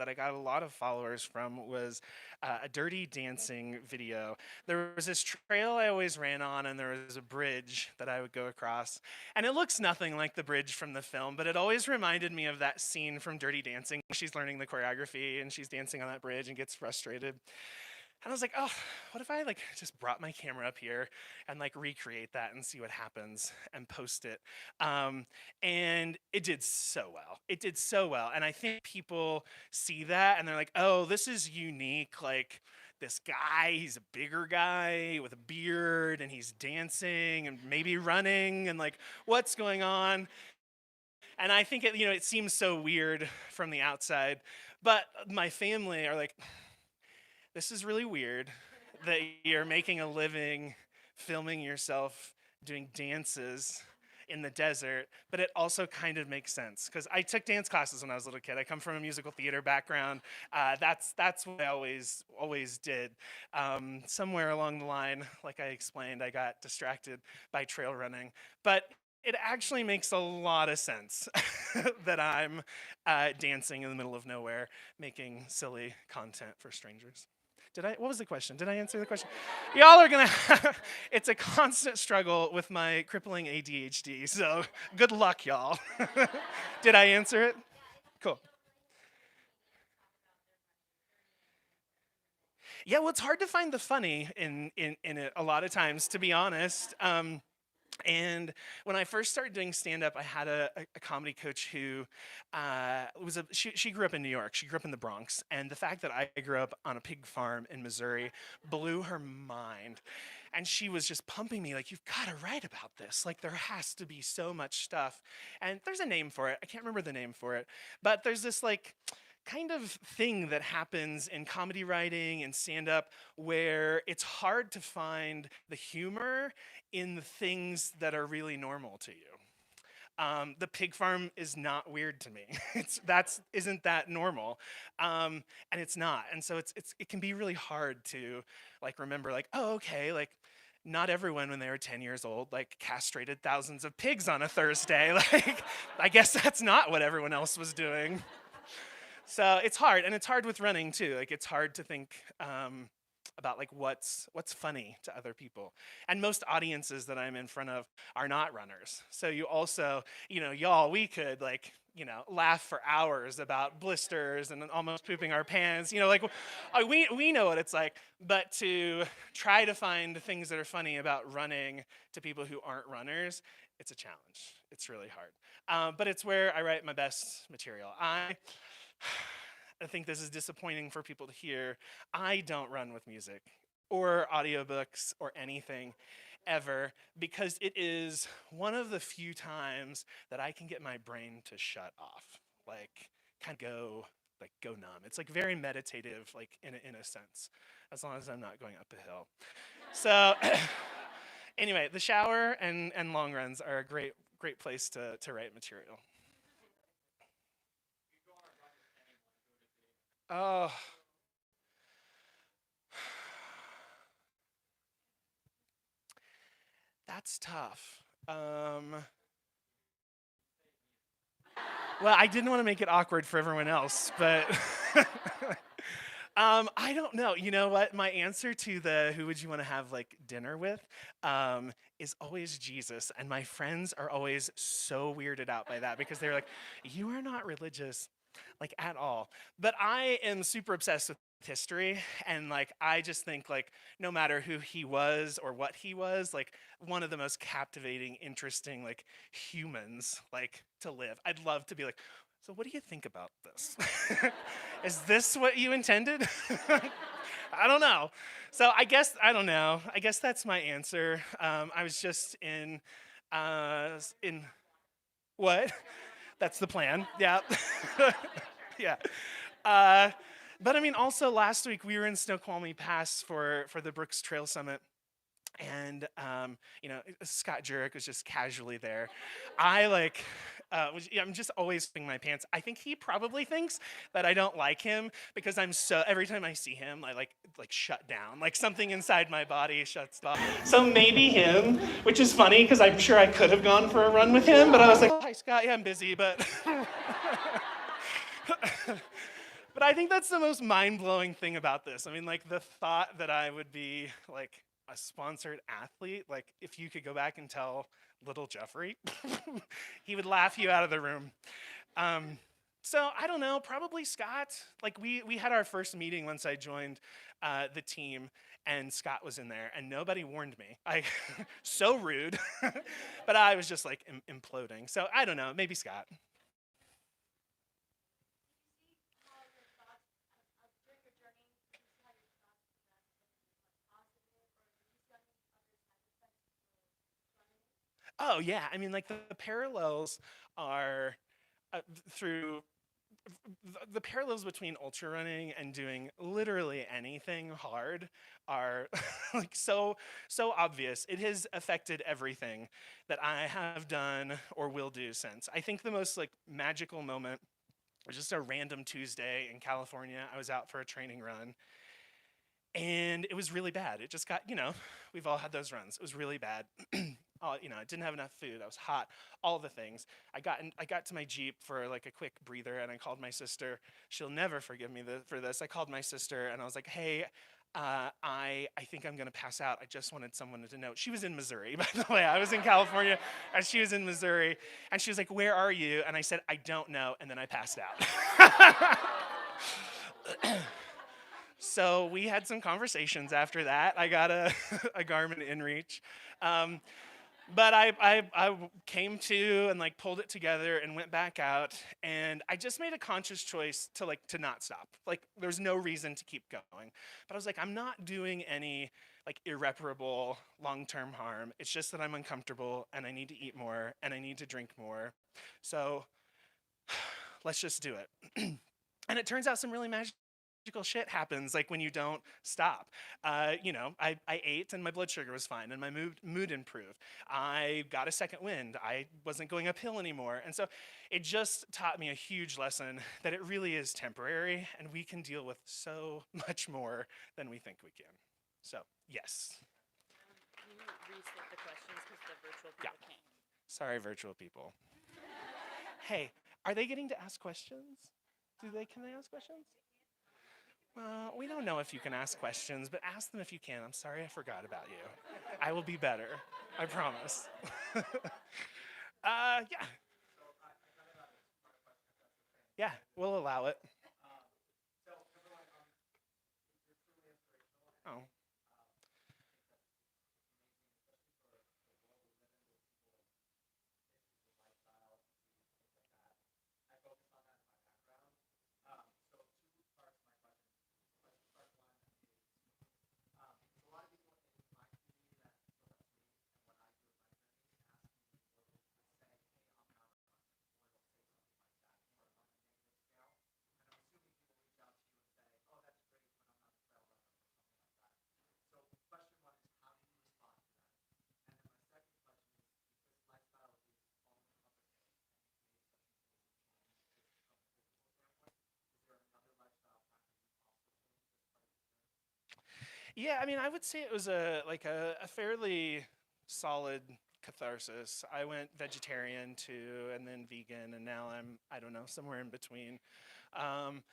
that I got a lot of followers from was a dirty dancing video. There was this trail I always ran on, and there was a bridge that I would go across. And it looks nothing like the bridge from the film, but it always reminded me of that scene from Dirty Dancing. She's learning the choreography, and she's dancing on that bridge and gets frustrated. And I was like, oh, what if I just brought my camera up here and recreate that and see what happens and post it? And it did so well. It did so well. And I think people see that and they're like, oh, this is unique. Like this guy, he's a bigger guy with a beard and he's dancing and maybe running and what's going on? And I think it seems so weird from the outside, but my family are like, this is really weird that you're making a living filming yourself doing dances in the desert, but it also kind of makes sense because I took dance classes when I was a little kid. I come from a musical theater background. That's what I always did. Somewhere along the line, like I explained, I got distracted by trail running, but it actually makes a lot of sense that I'm dancing in the middle of nowhere, making silly content for strangers. What was the question? Did I answer the question? Y'all are gonna, it's a constant struggle with my crippling ADHD, so good luck, y'all. Did I answer it? Cool. Yeah, well, it's hard to find the funny in it a lot of times, to be honest. And when I first started doing stand-up, I had a comedy coach who she grew up in New York. She grew up in the Bronx. And the fact that I grew up on a pig farm in Missouri blew her mind. And she was just pumping me you've got to write about this. There has to be so much stuff. And there's a name for it. I can't remember the name for it. But there's this kind of thing that happens in comedy writing and stand-up where it's hard to find the humor in the things that are really normal to you. The pig farm is not weird to me. Isn't that normal? And it's not. And so it can be really hard to remember oh, okay, not everyone when they were 10 years old castrated thousands of pigs on a Thursday. I guess that's not what everyone else was doing. So it's hard, and it's hard with running too. It's hard to think about what's funny to other people. And most audiences that I'm in front of are not runners. So you also, y'all, we could laugh for hours about blisters and almost pooping our pants. We know what it's like. But to try to find things that are funny about running to people who aren't runners, it's a challenge. It's really hard. But it's where I write my best material. I think this is disappointing for people to hear. I don't run with music or audiobooks or anything ever because it is one of the few times that I can get my brain to shut off, kind of go numb. It's very meditative, in a sense, as long as I'm not going up a hill. So anyway, the shower and long runs are a great place to write material. Oh, that's tough. Well, I didn't want to make it awkward for everyone else, but I don't know. You know what? My answer to the who would you want to have dinner with is always Jesus. And my friends are always so weirded out by that because they're like, you are not religious. At all. But I am super obsessed with history, and I just think no matter who he was or what he was, one of the most captivating, interesting humans to live. I'd love to be so what do you think about this? Is this what you intended? I don't know. So I don't know. I guess that's my answer. I was just in what? That's the plan. Yeah. Yeah. But I mean, also last week we were in Snoqualmie Pass for the Brooks Trail Summit. And, Scott Jurek was just casually there. I'm just always putting my pants. I think he probably thinks that I don't like him because every time I see him, I shut down. Something inside my body shuts off. So maybe him, which is funny because I'm sure I could have gone for a run with him, but I was like, oh, hi Scott, yeah, I'm busy, but. But I think that's the most mind-blowing thing about this. I mean, like the thought that I would be like a sponsored athlete, like if you could go back and tell little Jeffrey, he would laugh you out of the room. Um, so I don't know, probably Scott. Like we had our first meeting once I joined the team, and Scott was in there, and nobody warned me. I so rude, but I was just like imploding. So I don't know, maybe Scott. Oh yeah, I mean like the parallels are through the parallels between ultra running and doing literally anything hard are like so obvious. It has affected everything that I have done or will do since. I think the most like magical moment was just a random Tuesday in California. I was out for a training run and it was really bad. It just got, we've all had those runs. It was really bad. I didn't have enough food. I was hot. All the things. I got to my Jeep for like a quick breather, and I called my sister. She'll never forgive me for this. I called my sister, and I was like, "Hey, I think I'm gonna pass out. I just wanted someone to know." She was in Missouri, by the way. I was in California, and she was in Missouri, and she was like, "Where are you?" And I said, "I don't know," and then I passed out. So we had some conversations after that. I got a, a Garmin InReach. Um, but I came to and like pulled it together and went back out, and I just made a conscious choice to not stop. Like there's no reason to keep going. But I was like, I'm not doing any like irreparable long-term harm. It's just that I'm uncomfortable and I need to eat more and I need to drink more. So let's just do it. And it turns out some really magical shit happens like when you don't stop. I ate and my blood sugar was fine and my mood improved. I got a second wind. I wasn't going uphill anymore. And so it just taught me a huge lesson that it really is temporary and we can deal with so much more than we think we can. So, yes. Can you restate the questions because the virtual Yeah. people can't? Sorry, virtual people. Hey, are they getting to ask questions? Can they ask questions? Well, we don't know if you can ask questions, but ask them if you can. I'm sorry I forgot about you. I will be better. I promise. Yeah. Yeah, we'll allow it. Oh. Yeah, I mean, I would say it was a fairly solid catharsis. I went vegetarian too, and then vegan, and now I don't know, somewhere in between. Um,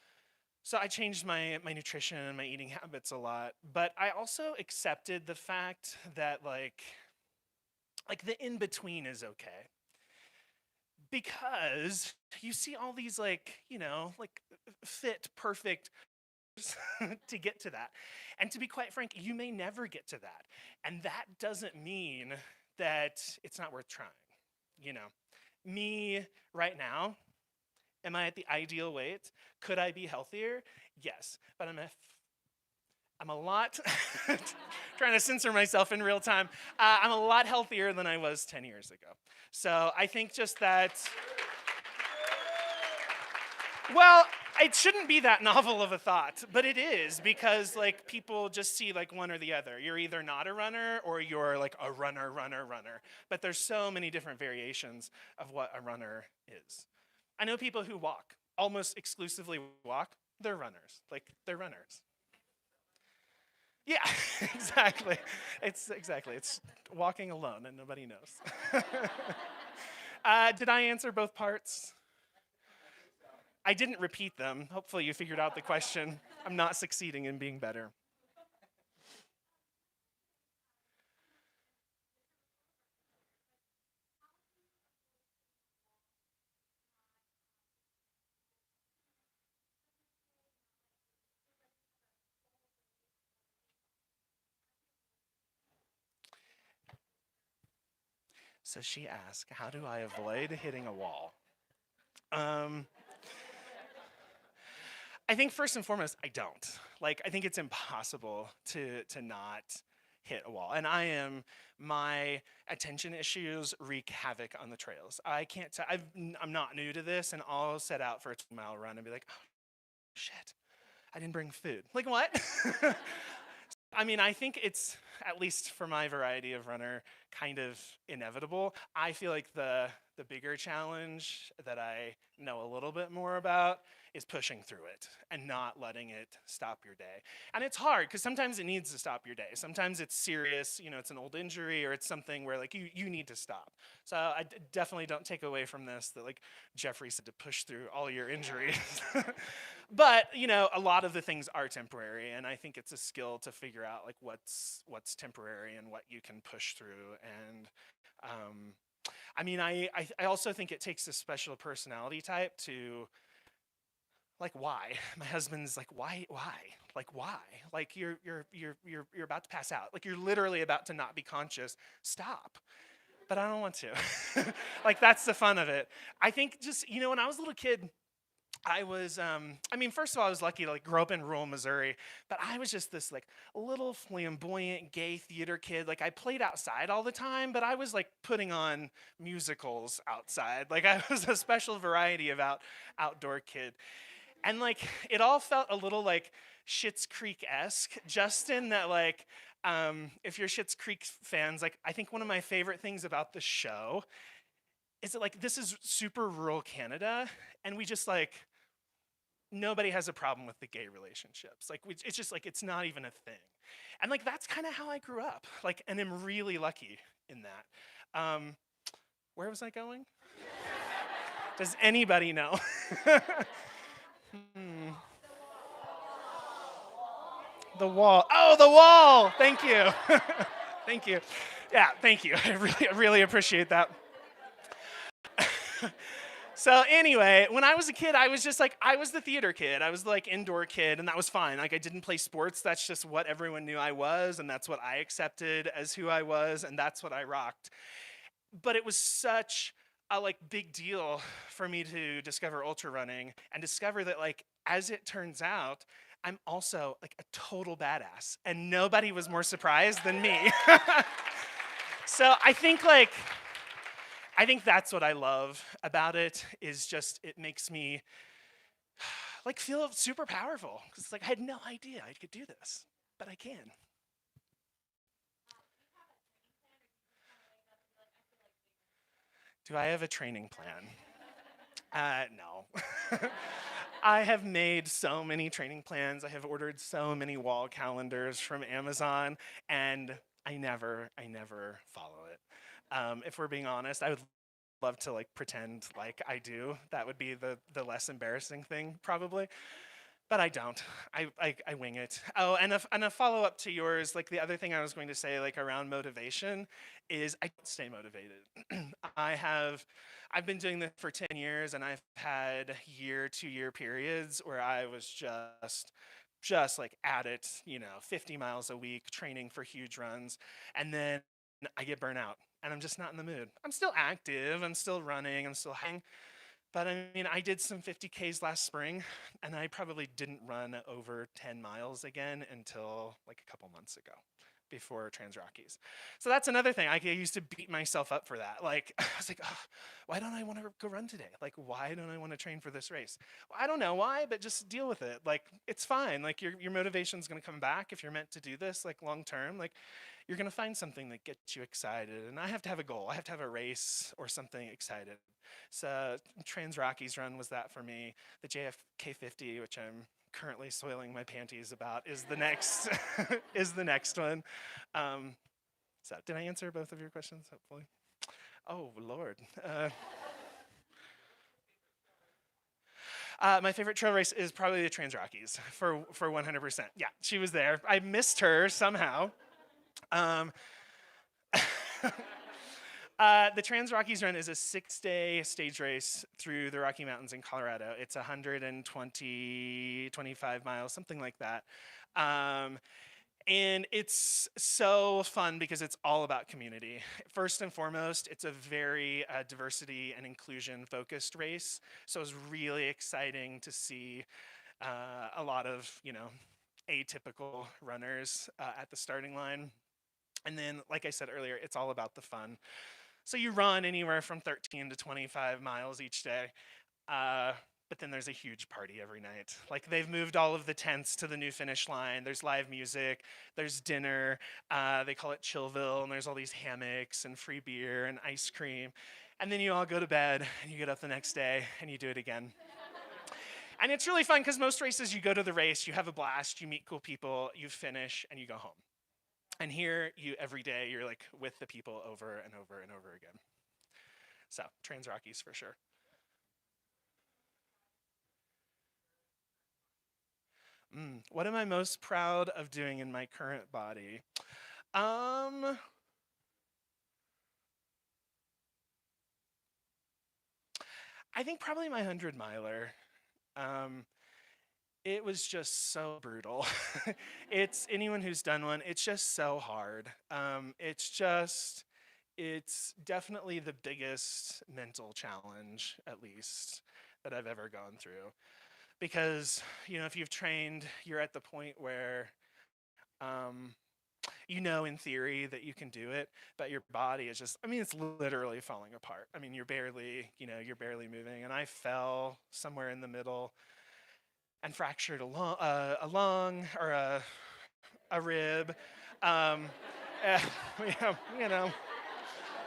so I changed my nutrition and my eating habits a lot, but I also accepted the fact that like the in between is okay because you see all these like fit perfect to get to that. And to be quite frank, you may never get to that. And that doesn't mean that it's not worth trying. You know, me right now, am I at the ideal weight? Could I be healthier? Yes, but I'm a lot trying to censor myself in real time. I'm a lot healthier than I was 10 years ago. So I think just that. Well, it shouldn't be that novel of a thought, but it is because like people just see like one or the other. You're either not a runner or you're like a runner. But there's so many different variations of what a runner is. I know people who walk, almost exclusively walk. They're runners. Like they're runners. Yeah, exactly. It's walking alone and nobody knows. Did I answer both parts? I didn't repeat them. Hopefully you figured out the question. I'm not succeeding in being better. So she asked, how do I avoid hitting a wall? Um, I think first and foremost, I don't. Like, I think it's impossible to not hit a wall. And my attention issues wreak havoc on the trails. I can't, I'm not new to this, and I'll set out for a 2-mile run and be like, oh, shit, I didn't bring food. Like, what? I mean, I think it's, at least for my variety of runner, kind of inevitable. I feel like the bigger challenge that I know a little bit more about is pushing through it and not letting it stop your day. And it's hard because sometimes it needs to stop your day. Sometimes it's serious, it's an old injury or it's something where like you need to stop. So I definitely don't take away from this that like Jeffrey said to push through all your injuries. But a lot of the things are temporary, and I think it's a skill to figure out like what's temporary and what you can push through. And I mean, I also think it takes a special personality type to like why. My husband's like, why, like why? Like you're about to pass out. Like you're literally about to not be conscious. Stop. But I don't want to. Like that's the fun of it. I think just when I was a little kid, I was, I mean, first of all, I was lucky to like grow up in rural Missouri, but I was just this like little flamboyant gay theater kid. Like I played outside all the time, but I was like putting on musicals outside. Like I was a special variety of outdoor kid. And like it all felt a little like Schitt's Creek-esque, just in that like, if you're Schitt's Creek fans, like I think one of my favorite things about the show is that like this is super rural Canada, and we just like nobody has a problem with the gay relationships. Like it's just like it's not even a thing. And like that's kind of how I grew up. Like, and I'm really lucky in that. Where was I going? Does anybody know? The wall. Oh, the wall. Thank you. Thank you. Yeah, thank you. I really appreciate that. So anyway, when I was a kid, I was just like, I was the theater kid. I was like indoor kid, and that was fine. Like I didn't play sports. That's just what everyone knew I was, and that's what I accepted as who I was, and that's what I rocked. But it was such a like big deal for me to discover ultra running and discover that like, as it turns out, I'm also like a total badass, and nobody was more surprised than me. So I think that's what I love about it, is just it makes me like feel super powerful. Because it's like I had no idea I could do this, but I can. Do I have a training plan? No. I have made so many training plans. I have ordered so many wall calendars from Amazon, and I never follow it. If we're being honest, I would love to like pretend like I do. That would be the less embarrassing thing probably, but I don't. I wing it. Oh, and a follow up to yours, like the other thing I was going to say, like around motivation, is I don't stay motivated. I have. I've been doing this for 10 years, and I've had 2-year periods where I was just like at it, 50 miles a week, training for huge runs, and then I get burnt out, and I'm just not in the mood. I'm still active, I'm still running, I'm still hanging, but I mean, I did some 50Ks last spring, and I probably didn't run over 10 miles again until like a couple months ago, before Trans Rockies. So that's another thing. I used to beat myself up for that. Like, I was like, oh, why don't I want to go run today? Like, why don't I want to train for this race? Well, I don't know why, but just deal with it. Like, it's fine. Like, your motivation's going to come back if you're meant to do this, like, long term. Like, you're going to find something that gets you excited. And I have to have a goal. I have to have a race or something excited. So Trans Rockies run was that for me. The JFK 50, which I'm currently soiling my panties about, is the next is the next one. So did I answer both of your questions? Hopefully. Oh Lord. My favorite trail race is probably the Trans Rockies for 100%. Yeah, she was there. I missed her somehow. Um, the Trans Rockies Run is a 6-day stage race through the Rocky Mountains in Colorado. It's 125 miles, something like that. Um, and it's so fun because it's all about community. First and foremost, it's a very diversity and inclusion focused race. So it's really exciting to see a lot of, atypical runners at the starting line. And then, like I said earlier, it's all about the fun. So you run anywhere from 13 to 25 miles each day. Uh, but then there's a huge party every night. Like they've moved all of the tents to the new finish line. There's live music, there's dinner. They call it Chillville, and there's all these hammocks and free beer and ice cream. And then you all go to bed and you get up the next day and you do it again. And it's really fun because most races you go to the race, you have a blast, you meet cool people, you finish, and you go home. And here, you every day, you're like with the people over and over and over again. So, Trans Rockies for sure. What am I most proud of doing in my current body? Um, I think probably my 100 miler. Um, it was just so brutal. It's anyone who's done one, it's just so hard. It's definitely the biggest mental challenge, at least, that I've ever gone through. Because, if you've trained, you're at the point where, um, in theory that you can do it, but your body is just, it's literally falling apart. You're barely moving. And I fell somewhere in the middle and fractured a lung or a rib. Um, uh, you know,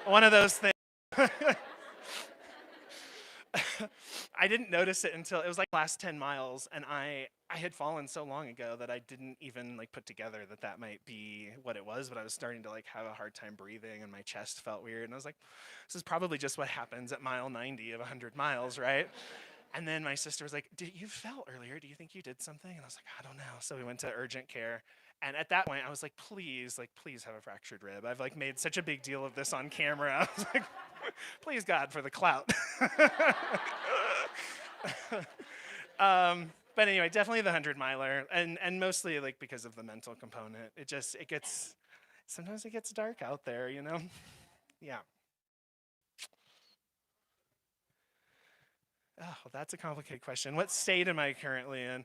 one of those things. I didn't notice it until it was like the last 10 miles, and I had fallen so long ago that I didn't even like put together that might be what it was, but I was starting to like have a hard time breathing and my chest felt weird, and I was like, this is probably just what happens at mile 90 of 100 miles, right? And then my sister was like, you fell earlier, do you think you did something? And I was like, I don't know. So we went to urgent care. And at that point, I was like, please have a fractured rib. I've like made such a big deal of this on camera. I was like, please God for the clout. But anyway, definitely the 100 miler, and mostly like because of the mental component. Sometimes it gets dark out there, Yeah. Oh, well, that's a complicated question. What state am I currently in?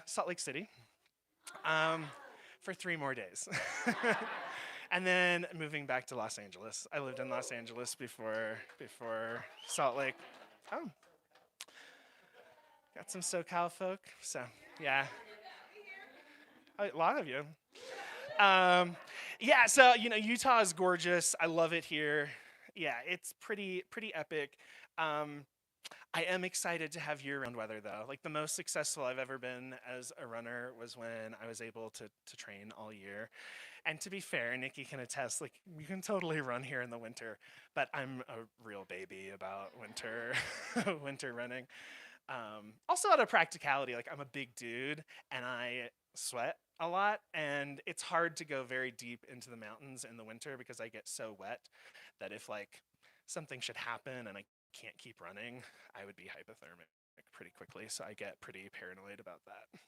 Salt Lake City. Um, for 3 more days. And then moving back to Los Angeles. I lived in Los Angeles before Salt Lake. Oh, got some SoCal folk. So yeah, a lot of you. Yeah, so Utah is gorgeous. I love it here. Yeah, it's pretty epic. Um, I am excited to have year-round weather though. Like the most successful I've ever been as a runner was when I was able to train all year. And to be fair, Nikki can attest, like you can totally run here in the winter, but I'm a real baby about winter winter running. Also out of practicality, like I'm a big dude and I sweat a lot, and it's hard to go very deep into the mountains in the winter because I get so wet that if like something should happen and I can't keep running, I would be hypothermic pretty quickly. So I get pretty paranoid about that.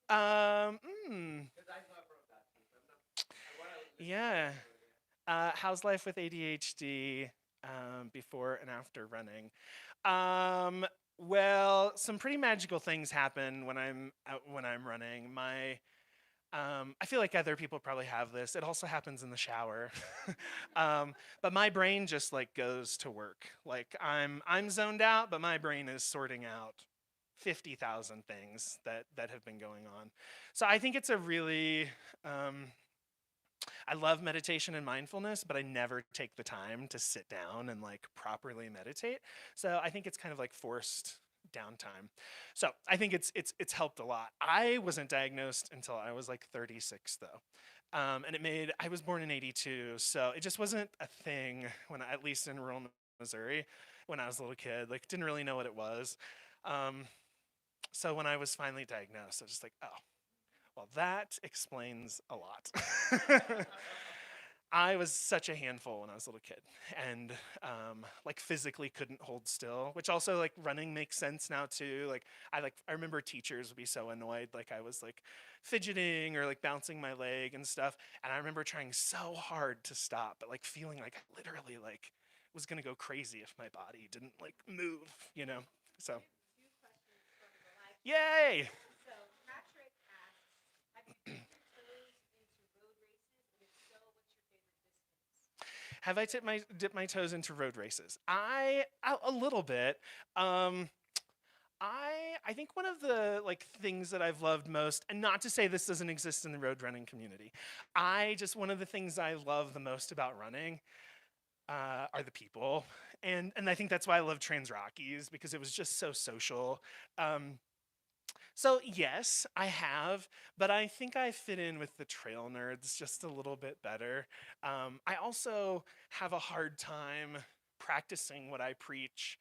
Um, mm, yeah. How's life with ADHD before and after running? Um, well, some pretty magical things happen when I'm running. I feel like other people probably have this. It also happens in the shower, but my brain just like goes to work. Like I'm zoned out, but my brain is sorting out 50,000 things that have been going on. So I think it's a really I love meditation and mindfulness, but I never take the time to sit down and like properly meditate. So I think it's kind of like forced downtime. So I think it's helped a lot. I wasn't diagnosed until I was like 36 though. And I was born in '82, so it just wasn't a thing at least in rural Missouri, when I was a little kid. Like, didn't really know what it was. Um, so when I was finally diagnosed, I was just like, oh, well, that explains a lot. I was such a handful when I was a little kid, and like physically couldn't hold still. Which also, like, running makes sense now too. I remember teachers would be so annoyed, like I was like fidgeting or like bouncing my leg and stuff. And I remember trying so hard to stop, but like feeling like I literally like was gonna go crazy if my body didn't like move, you know. So Two questions from the live chat. yay! So Patrick asks, have you dipped your toes into road races? And if so, what's your favorite distance? Have I dipped my toes into road races? A little bit. Um, I think one of the like things that I've loved most, and not to say this doesn't exist in the road running community, one of the things I love the most about running are the people, and I think that's why I love Trans Rockies, because it was just so social. Um, so yes, I have, but I think I fit in with the trail nerds just a little bit better. I also have a hard time practicing what I preach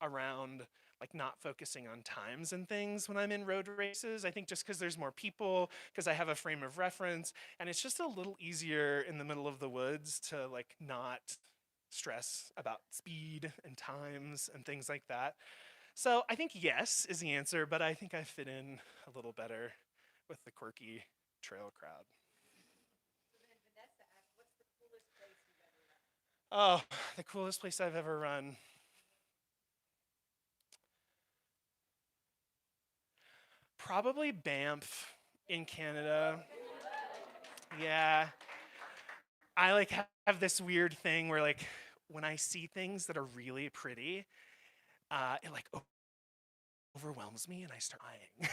around like not focusing on times and things when I'm in road races. I think just because there's more people, because I have a frame of reference, and it's just a little easier in the middle of the woods to like not stress about speed and times and things like that. So I think yes is the answer, but I think I fit in a little better with the quirky trail crowd. So then Vanessa asks, what's the coolest place you've ever run? Oh, the coolest place I've ever run. Probably Banff in Canada. Yeah. I like have this weird thing where like when I see things that are really pretty, it like overwhelms me and I start eyeing.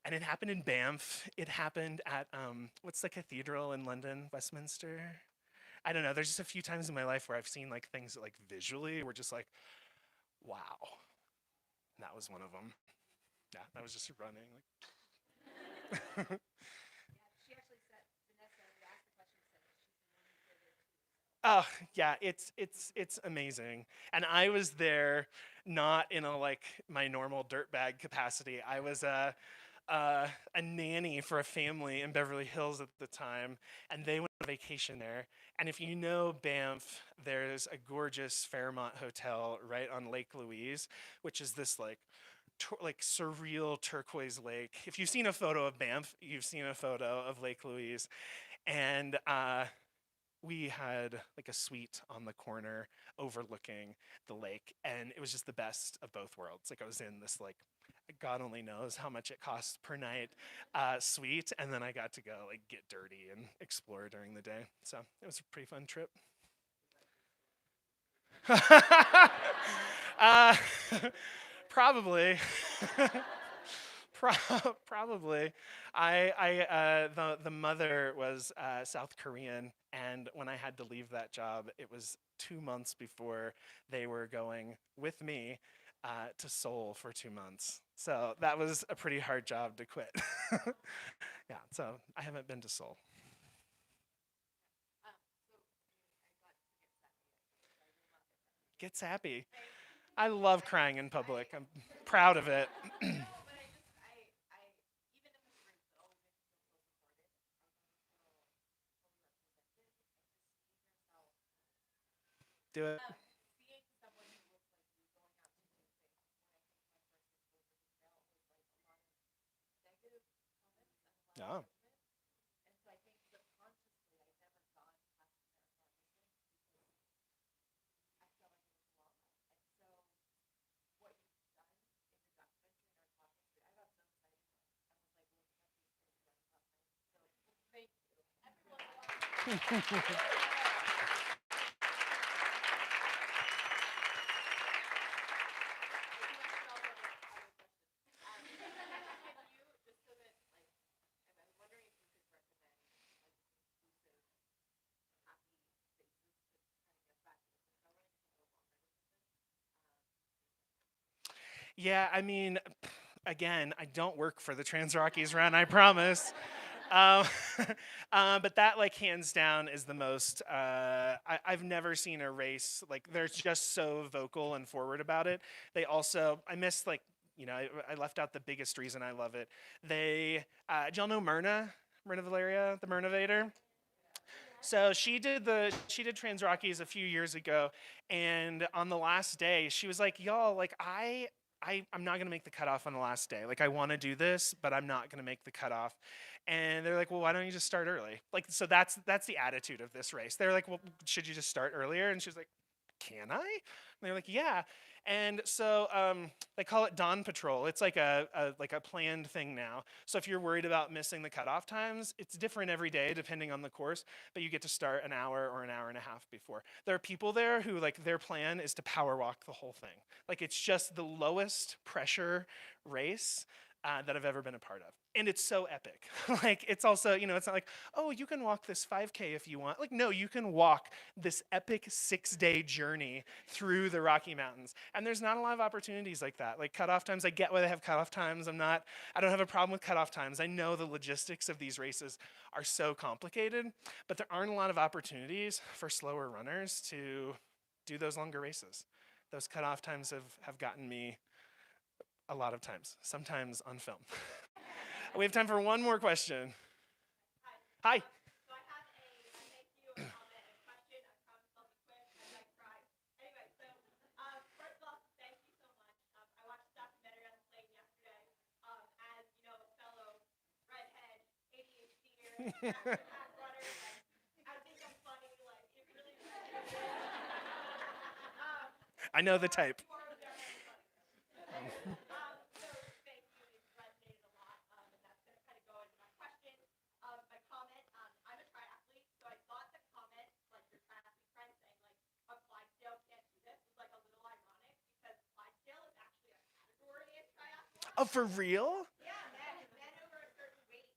And it happened in Banff. It happened at what's the cathedral in London, Westminster? I don't know. There's just a few times in my life where I've seen like things that like visually were just like, wow. And that was one of them. Yeah, I was just running. Like, Yeah, she actually said, Vanessa, who asked the question, said that she's been wanting to go there too. So oh yeah, it's amazing. And I was there not in a like my normal dirtbag capacity. I was a nanny for a family in Beverly Hills at the time, and they went on vacation there. And if you know Banff, there's a gorgeous Fairmont hotel right on Lake Louise, which is this like surreal turquoise lake. If you've seen a photo of Banff, you've seen a photo of Lake Louise, and we had like a suite on the corner overlooking the lake, and it was just the best of both worlds. Like I was in this like God only knows how much it costs per night suite, and then I got to go like get dirty and explore during the day. So it was a pretty fun trip. uh, probably. Probably. The mother was South Korean, and when I had to leave that job, it was 2 months before they were going with me to Seoul for 2 months. So that was a pretty hard job to quit. Yeah, so I haven't been to Seoul. so I got to get sappy, so I will not get sappy. Get sappy. Thank you. I love crying in public. I'm proud of it. No, but I, even if it's though, even if you don't feel supported, sometimes you feel fully represented and just seeing yourself, Do it. seeing someone who looks like you going out to new things. When I think my first exposure to trail, it was like a lot of negative comments and a lot of Oh. judgment. And so I think subconsciously I never got past the marathon racing because I felt like it was a lot less. And so what you've done in your documentary and our talking to, I got so excited when I was like looking up these things running last night. So thank you. Everyone. I do actually also have other questions. Can you, just so that, like, I'm wondering if you could recommend, like, inclusive, happy spaces to kind of get back into trail running. It's a little longer distances. Yeah, I mean, again, I don't work for the Trans Rockies Run, I promise. Um, but that, like, hands down is the most. I've never seen a race like they're just so vocal and forward about it. They also, I missed like, I left out the biggest reason I love it. Do y'all know Myrna Valeria, the Myrnavator? So she did Trans Rockies a few years ago, and on the last day, she was like, "Y'all, like I'm not gonna make the cutoff on the last day. Like I want to do this, but I'm not gonna make the cutoff." And they're like, "Well, why don't you just start early?" Like, so that's the attitude of this race. They're like, "Well, should you just start earlier?" And she's like, "Can I?" And they're like, "Yeah." And so they call it Dawn Patrol. It's like a planned thing now. So if you're worried about missing the cutoff times, it's different every day depending on the course. But you get to start an hour or an hour and a half before. There are people there who like their plan is to power walk the whole thing. Like it's just the lowest pressure race that I've ever been a part of. And it's so epic. Like, it's also, it's not like, oh, you can walk this 5K if you want. Like, no, you can walk this epic 6-day journey through the Rocky Mountains. And there's not a lot of opportunities like that. Like, cutoff times, I get why they have cutoff times. I don't have a problem with cutoff times. I know the logistics of these races are so complicated, but there aren't a lot of opportunities for slower runners to do those longer races. Those cutoff times have gotten me a lot of times, sometimes on film. We have time for one more question. Hi. So I have a thank you, a comment, a question. I promise I'll be quick as I try. Anyway, so first of all, thank you so much. I watched the documentary on the plane yesterday. As you know, a fellow redhead, ADHD-er, back runner, like, I think I'm funny. Like it really. I know the type. You are definitely funny. So thank you. It resonated a lot, and that's going to kind of go into my question. My comment. I'm a triathlete, so I thought the comment, like your triathlete friend saying, like a Clydesdale can't do this, was like a little ironic because Clydesdale is actually a category in triathlon. Oh, for real? Yeah, men over a certain weight,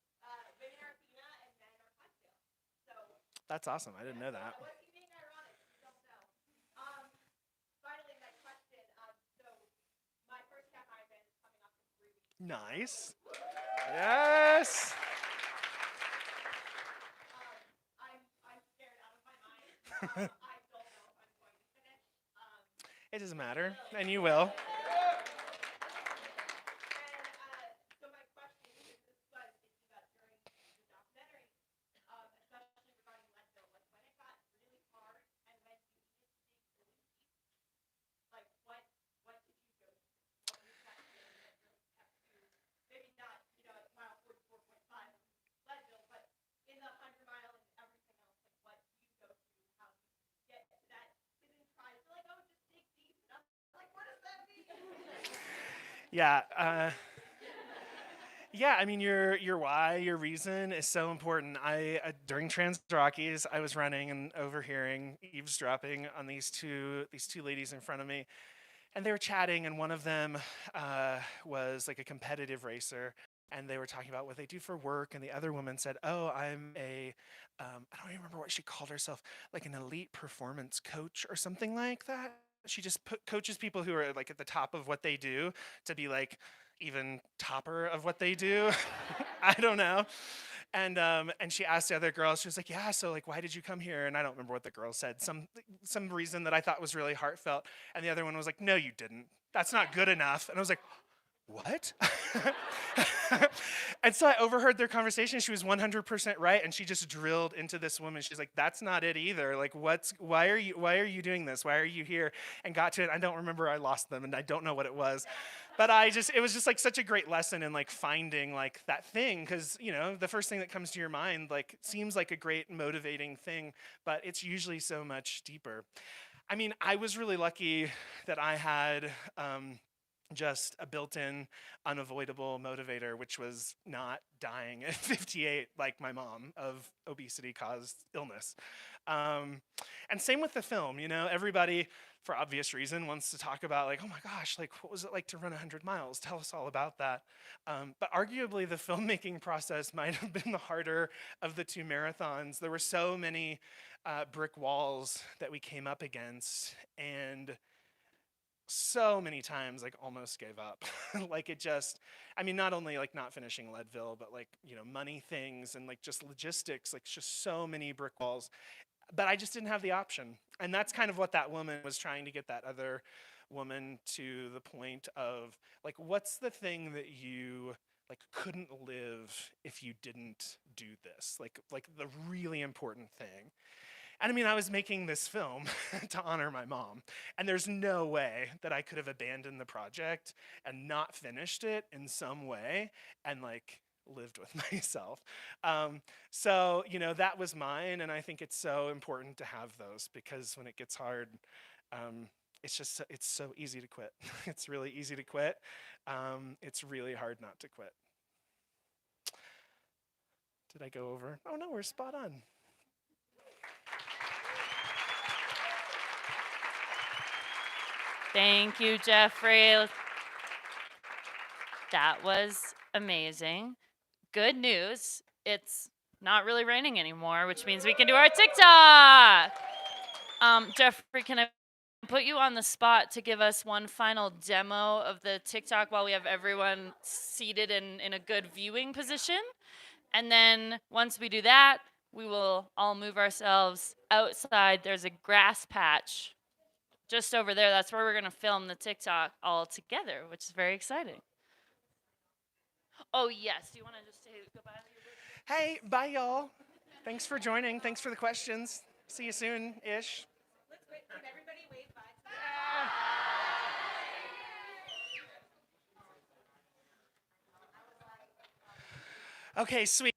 women are Athena and men are Clydesdale. So That's awesome. I didn't know that. was he being ironic? We don't know. Finally, my question. So my first half Ironman is coming up in 3 weeks. Nice. Yes. I'm scared out of my mind. I don't know if I'm going to finish. It doesn't matter. And you will. And so my question, because this is what I was thinking about during the documentary, especially regarding Leadville, like when it got really hard and when you needed to dig really deep, like what did you go through? What was that thing that really kept you, maybe not, at mile 44.5 of Leadville, but in the 100 mile and everything else, like what do you go through? How do you get to that hidden try to like, oh, just dig deep? And I'm like, what does that mean? Yeah. Yeah, I mean your why, your reason is so important. I during Trans Rockies, I was running and overhearing, eavesdropping on these two ladies in front of me, and they were chatting, and one of them was like a competitive racer, and they were talking about what they do for work, and the other woman said, "Oh, I'm a I don't even remember what she called herself, like an elite performance coach or something like that." She just coaches people who are like at the top of what they do to be like even topper of what they do. I don't know. And she asked the other girl, she was like, "Yeah, so like why did you come here?" And I don't remember what the girl said. Some reason that I thought was really heartfelt. And the other one was like, "No, you didn't. That's not good enough." And I was like, "What?" And so I overheard their conversation. She was 100% right, and she just drilled into this woman. She's like, "That's not it either. Like, why are you doing this? Why are you here?" And got to it. I don't remember. I lost them, and I don't know what it was. But it was just like such a great lesson in like finding like that thing, because the first thing that comes to your mind like seems like a great motivating thing, but it's usually so much deeper. I mean, I was really lucky that I had just a built-in unavoidable motivator, which was not dying at 58 like my mom of obesity caused illness. And same with the film. Everybody, for obvious reason, wants to talk about like, oh my gosh, like what was it like to run 100 miles? Tell us all about that. But arguably the filmmaking process might have been the harder of the two marathons. There were so many brick walls that we came up against, and so many times like almost gave up. Like it just, I mean, not only like not finishing Leadville, but like, money things and like just logistics, like just so many brick walls. But I just didn't have the option. And that's kind of what that woman was trying to get that other woman to the point of like, what's the thing that you like couldn't live if you didn't do this? Like the really important thing. And I mean, I was making this film to honor my mom, and there's no way that I could have abandoned the project and not finished it in some way and like lived with myself. So, that was mine, and I think it's so important to have those because when it gets hard, it's so easy to quit. It's really easy to quit. It's really hard not to quit. Did I go over? Oh no, we're spot on. Thank you, Jeffrey. That was amazing. Good news. It's not really raining anymore, which means we can do our TikTok. Jeffrey, can I put you on the spot to give us one final demo of the TikTok while we have everyone seated in a good viewing position? And then once we do that, we will all move ourselves outside. There's a grass patch just over there. That's where we're going to film the TikTok all together, which is very exciting. Oh, yes. Do you want to just say goodbye? Hey, bye, y'all. Thanks for joining. Thanks for the questions. See you soon-ish. Let's wait. Can everybody wave bye? Okay, sweet.